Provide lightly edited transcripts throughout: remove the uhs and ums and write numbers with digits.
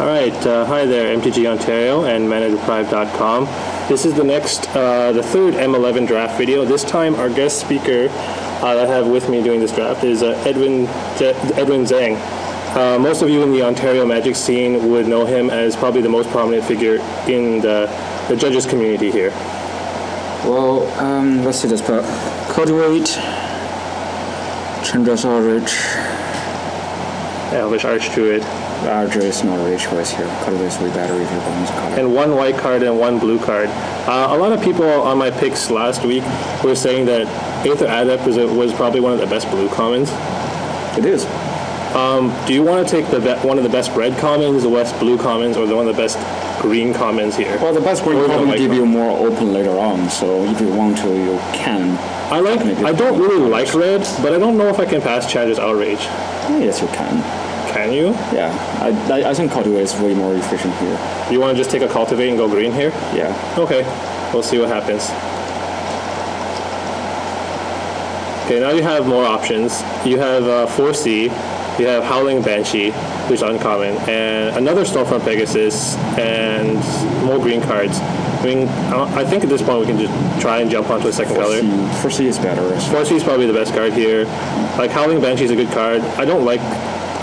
Alright, hi there, MTGOntario and ManaDeprived.com. This is the third M11 Draft video. This time, our guest speaker that I have with me doing this draft is Edwin Zhang. Most of you in the Ontario Magic scene would know him as probably the most prominent figure in the judges community here. Well, let's see this part. Cultivate, Chandra's Arch. Elvish Archdruid. Archer is not a rich choice here. Cultivate is way better if you're going to color. And one white card and one blue card. A lot of people on my picks last week were saying that Aether Adept was probably one of the best blue commons. It is. Do you want to take one of the best red commons, the best blue commons, or one of the best green commons here? Well, the best green common will give you more open later on, so if you want to, you can. I don't really like red, but I don't know if I can pass Chandra's Outrage. Yes, you can. Can you? Yeah, I think Cultivate is way more efficient here. You want to just take a Cultivate and go green here? Yeah. Okay, we'll see what happens. Okay, now you have more options. You have 4C, you have Howling Banshee, which is uncommon, and another Stormfront Pegasus, and more green cards. I mean, I think at this point we can just try and jump onto a second color. 4C is better. 4C is probably the best card here. Like, Howling Banshee is a good card. I don't like...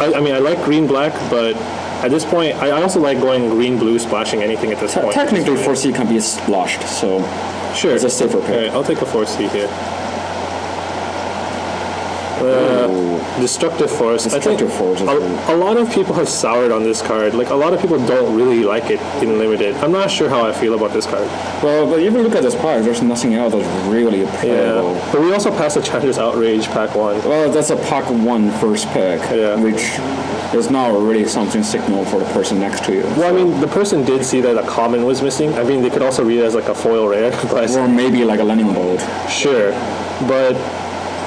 I mean, I like green-black, but at this point, I also like going green-blue, splashing anything at this point. Technically, 4C can be splashed, so sure. It's a safer pick. Alright, I'll take a 4C here. Destructive Force. Destructive Force. A lot of people have soured on this card. Like, a lot of people don't really like it in Limited. I'm not sure how I feel about this card. Well, but if you look at this pack, there's nothing else that's really playable. Yeah. But we also passed the Chandra's Outrage pack 1. Well, that's a pack 1 first pick, which is not really something signal for the person next to you. Well, I mean, the person did see that a common was missing. I mean, they could also read it as like a foil rare. Or maybe like a Lightning Bolt. Sure. But...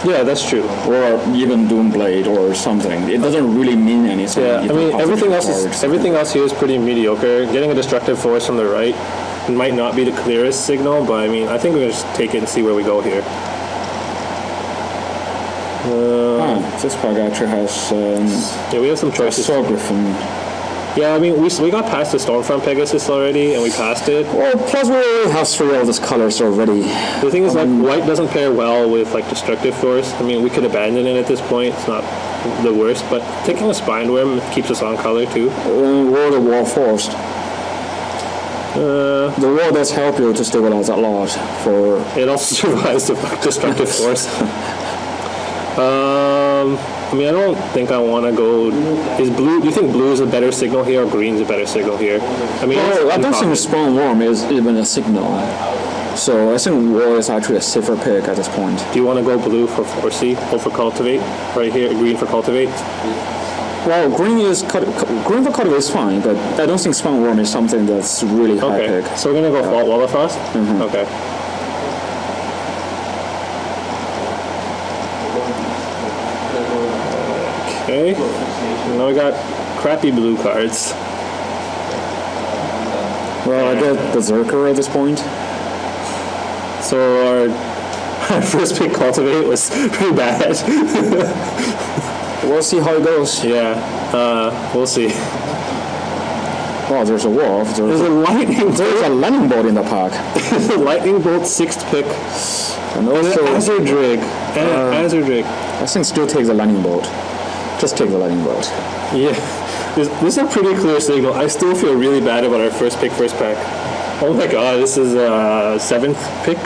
yeah, that's true. Or even Doomblade or something. It doesn't really mean anything. Yeah, I mean, everything else here is pretty mediocre. Getting a Destructive Force from the right might not be the clearest signal, but I mean, I think we're going to just take it and see where we go here. This pack actually has... yeah, we have some choices. Saw Griffin. Yeah, I mean, we got past the Stormfront Pegasus already, and we passed it. Well, plus we already have 3 of these colors already. The thing is, like, white doesn't pair well with, like, Destructive Force. I mean, we could abandon it at this point. It's not the worst, but taking a Spineworm keeps us on color, too. Or the Wall Forced. The wall does help you to stabilize a lot. It also survives the Destructive Force. I mean, I don't think I want to go... Is blue... Do you think blue is a better signal here, or green is a better signal here? I mean, well, I don't think Spawn Worm is even a signal. So I think War is actually a safer pick at this point. Do you want to go blue for 4C, or for Cultivate? Right here, green for Cultivate? Well, green for Cultivate is fine, but I don't think Spawn Worm is something that's really high pick. So we're going to go Fault Wallafrost? Mm-hmm. Okay. Okay, now we got crappy blue cards. Well, I get Berserker at this point. So our first pick Cultivate was pretty bad. We'll see how it goes. Yeah, we'll see. Oh, there's a Wolf. There's a Lightning Bolt in the pack. Lightning Bolt 6th pick. And also Azurdrig. Azurdrig. I think still take the Lightning Bolt. Just take the Lightning Bolt. Yeah, this is a pretty clear signal. I still feel really bad about our first pack. Oh my god, this is a 7th pick.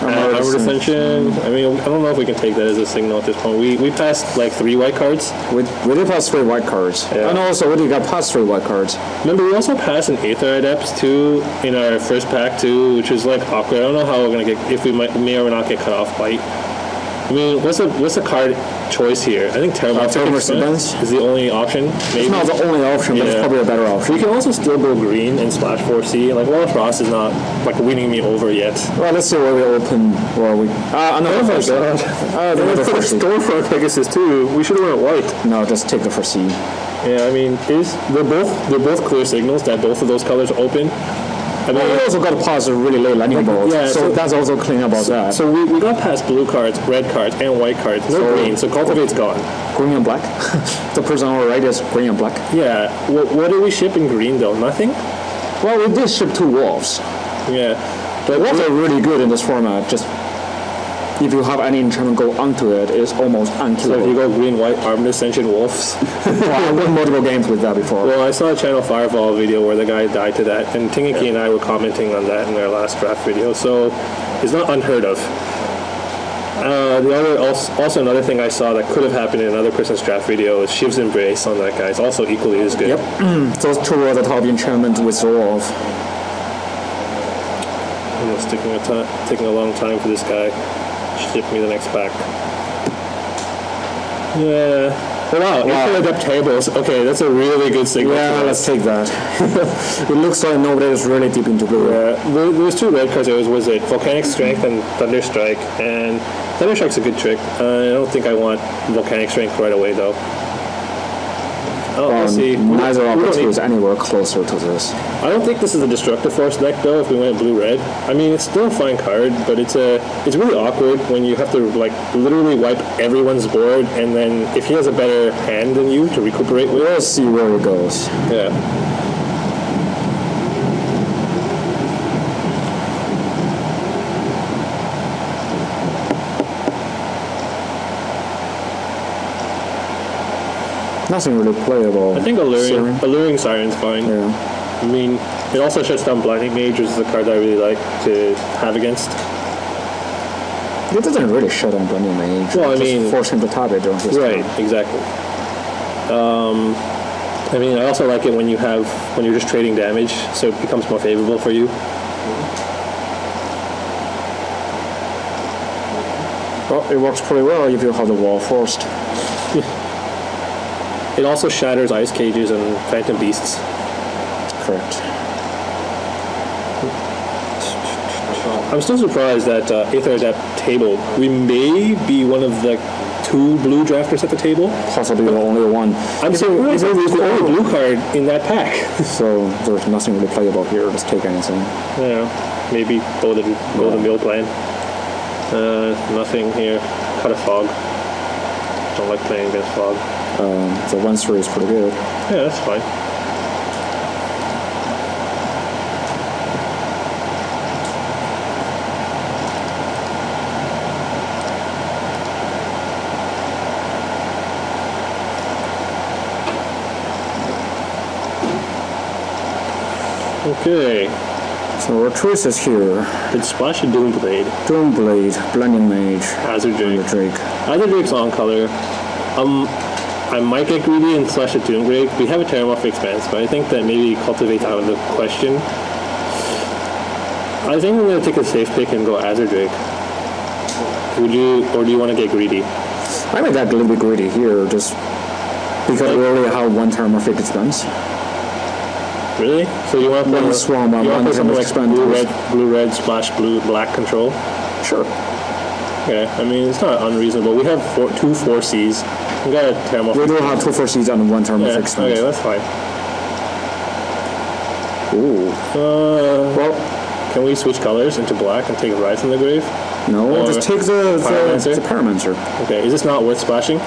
Armored Ascension. I mean, I don't know if we can take that as a signal at this point. We passed like 3 white cards. We did pass 3 white cards. Yeah. And also we got past 3 white cards. Remember, we also passed an Aether Adept too in our first pack too, which was like awkward. I don't know how we're gonna get, if we may or may not get cut off white. I mean, what's the card choice here? I think Terramorphic Expense is the only option. Maybe. It's not the only option, but it's probably a better option. We can also still go green and splash 4C. Like, Wall of Frost is not like winning me over yet. Well, let's see where we open. Where we? Oh my god! They put a Stormfront Pegasus too. We should have went white. No, just take the 4C. Yeah, I mean, they're both clear signals that both of those colors open. I mean, we also got past a really late lightning bolt, yeah, so that's also clean about that. So we got past blue cards, red cards, and white cards. No green, so Cultivate's gone. Green and black? The person on the right is green and black? Yeah. What did we ship in green, though? Nothing? Well, we did ship 2 wolves. Yeah. But wolves are really good in this format. Just if you have any enchantment go onto it, it's almost unkillable. So if you go green, white, Armed Ascension, wolves. Well, I've won multiple games with that before. Well, I saw a Channel Fireball video where the guy died to that, and Tingeki and I were commenting on that in our last draft video, so it's not unheard of. Also another thing I saw that could have happened in another Christmas draft video is Shiv's Embrace on that guy. It's also equally as good. Yep. Those 2 are the top enchantments with Zorov. It's taking a long time for this guy. Ship me the next pack. Yeah. Oh, wow. Adept tables. Okay, that's a really good signal. Yeah, let's take that. It looks like nobody is really deep into blue. Yeah, there's 2 red cards. Was it Volcanic Strength and Thunder Strike? And Thunder Strike's a good trick. I don't think I want Volcanic Strength right away, though. Oh, let's see. Neither of the 2 is anywhere closer to this. I don't think this is a Destructive Force deck, though, if we went blue-red. I mean, it's still a fine card, but it's really awkward when you have to, like, literally wipe everyone's board, and then if he has a better hand than you to recuperate with... We'll see where it goes. Yeah. Nothing really playable. I think Alluring Siren's fine. Yeah. I mean, it also shuts down Blinding Mage, which is a card that I really like to have against. It doesn't really shut down Blinding Mage. Well, I mean... force him to tap it. Right, exactly. I mean, I also like it when you're just trading damage, so it becomes more favorable for you. Well, it works pretty well if you have the wall forced. It also shatters Ice Cages and Phantom Beasts. Correct. I'm still surprised that Aether Adept table, we may be one of the 2 blue drafters at the table. Possibly the only one. I'm surprised there's the only blue card in that pack. So there's nothing really playable here. Just take anything. Yeah, maybe Golden Mill Plan. Nothing here. Cut a Fog. Don't like playing against Fog. The 1/3 is pretty good. Yeah, that's fine. Okay. So our choices here. It's Splash and Doomblade. Doomblade, Blinding Mage, Azure Drake. Azure Drake's on color. I might get greedy and slash a Doomblade. We have a Terramorphic Expanse, but I think that maybe Cultivate's out of the question. I think I'm going to take a safe pick and go Azure Drake. Would you, or do you want to get greedy? I might get a little bit greedy here, just because we already have 1 Terramorphic Expanse. Really? So you want to play Swarm on 1 something like Expanse? blue, red, splash, blue, black control? Sure. Okay, I mean, it's not unreasonable. We have 2 4Cs. We got a Terramorphic. We do have 2 4Cs and 1 Terramorphic Expanse. Okay, that's fine. Ooh. Well, can we switch colors into black and take a Rise from the Grave? No, Or just take the Pyromancer. Okay, is this not worth splashing?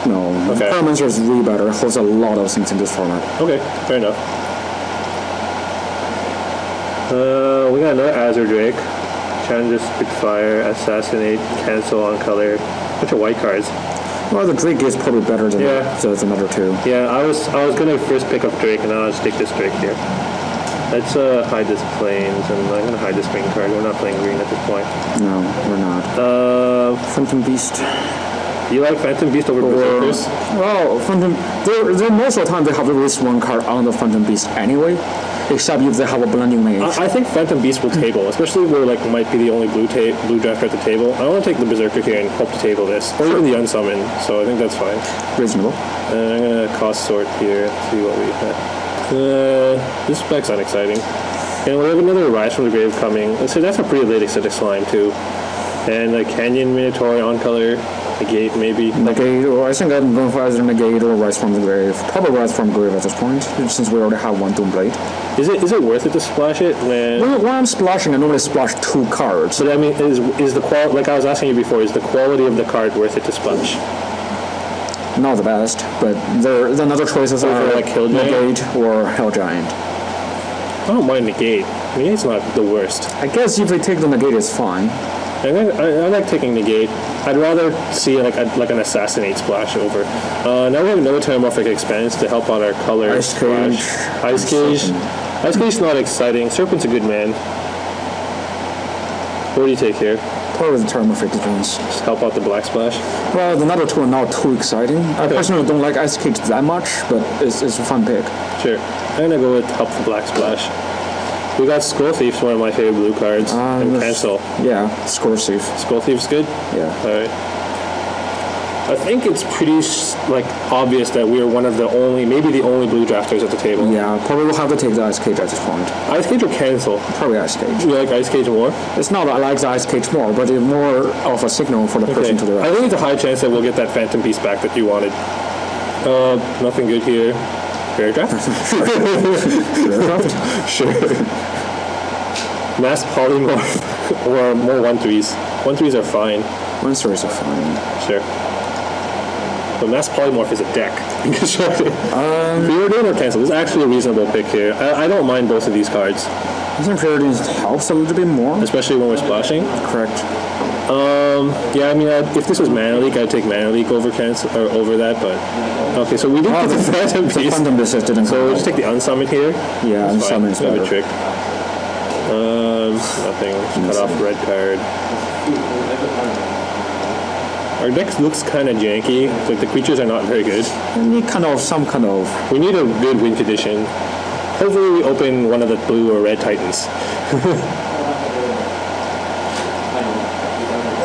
No, Okay. Pyromancer is way better. It holds a lot of things in this format. Okay, fair enough. We got another Azure Drake. Challenger Spitfire, Assassinate, Cancel on color. Bunch of white cards. Well, the Drake is probably better than the other 2. Yeah, I was gonna first pick up Drake, and now I'll just take this Drake here. Let's hide this Plains, and I'm gonna hide this green card. We're not playing green at this point. No, we're not. Phantom Beast. You like Phantom Beast over Berserkers? Well, Phantom. They're most of the time they have at least 1 card on the Phantom Beast anyway, except if they have a Blinding Mage. I think Phantom Beast will table, especially where like might be the only blue drafter at the table. I want to take the Berserker here and hope to table this, or even the Unsummon. So I think that's fine. Reasonable. And I'm gonna cost sort here. See what we get. This spec's unexciting. And we have another Rise from the Grave coming. So that's a pretty late acidic slime too. And a Canyon Minotaur on color. Negate, maybe. Negate, or I think I'm going for either negate or rise from the grave. Probably rise from grave at this point, since we already have one Doom Blade. Is it worth it to splash it when? When I'm splashing, I normally splash 2 cards. But I mean, is the quality, like I was asking you before, is the quality of the card worth it to splash? Not the best, but the other choices are like Hill Giant? negate or Hell Giant. I don't mind negate. Negate's not the worst. I guess if they take the negate, it's fine. I like taking negate. I'd rather see like an assassinate splash over. Now we have no metamorphic expense to help out our color Ice splash. Cage. Ice Cage. Ice Cage's not exciting. Serpent's a good man. What do you take here? Probably the Metamorphic defense. Just help out the black splash. Well, the other two are not too exciting. I personally don't like Ice Cage that much, but it's a fun pick. Sure. I'm gonna go with help the black splash. We got Scroll Thief's one of my favorite blue cards. And cancel. Yeah, Scroll Thief. Scroll Thief's good? Yeah. Alright. I think it's pretty obvious that we're one of the only, maybe the only blue drafters at the table. Yeah, probably we'll have to take the Ice Cage at this point. Ice Cage or cancel? Probably Ice Cage. You like Ice Cage more? It's not that I like the Ice Cage more, but it's more of a signal for the person to the right. I think it's a high chance that we'll get that Phantom piece back that you wanted. Nothing good here. Fair draft? Sure. Mass Polymorph or more 1/3s. 1/3s are fine. 1/3s are fine. Sure. But Mass Polymorph is a deck. Preordain or cancel? This is actually a reasonable pick here. I don't mind both of these cards. I think Preordain helps a little bit more. Especially when we're splashing. Correct. Yeah, I mean, if this was Mana Leak, I'd take Mana Leak over cancel or over that. But okay, so we did get the Phantom piece. The Phantom piece didn't. So we'll just take the Unsummon here. Yeah, Unsummon is better. A trick. Nothing. Cut off red card. Our deck looks kind of janky, but the creatures are not very good. We need some kind of. We need a good win condition. Hopefully we open one of the blue or red Titans.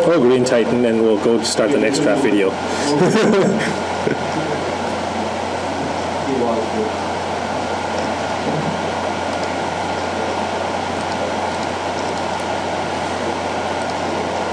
Or green Titan, and we'll go start the next draft video.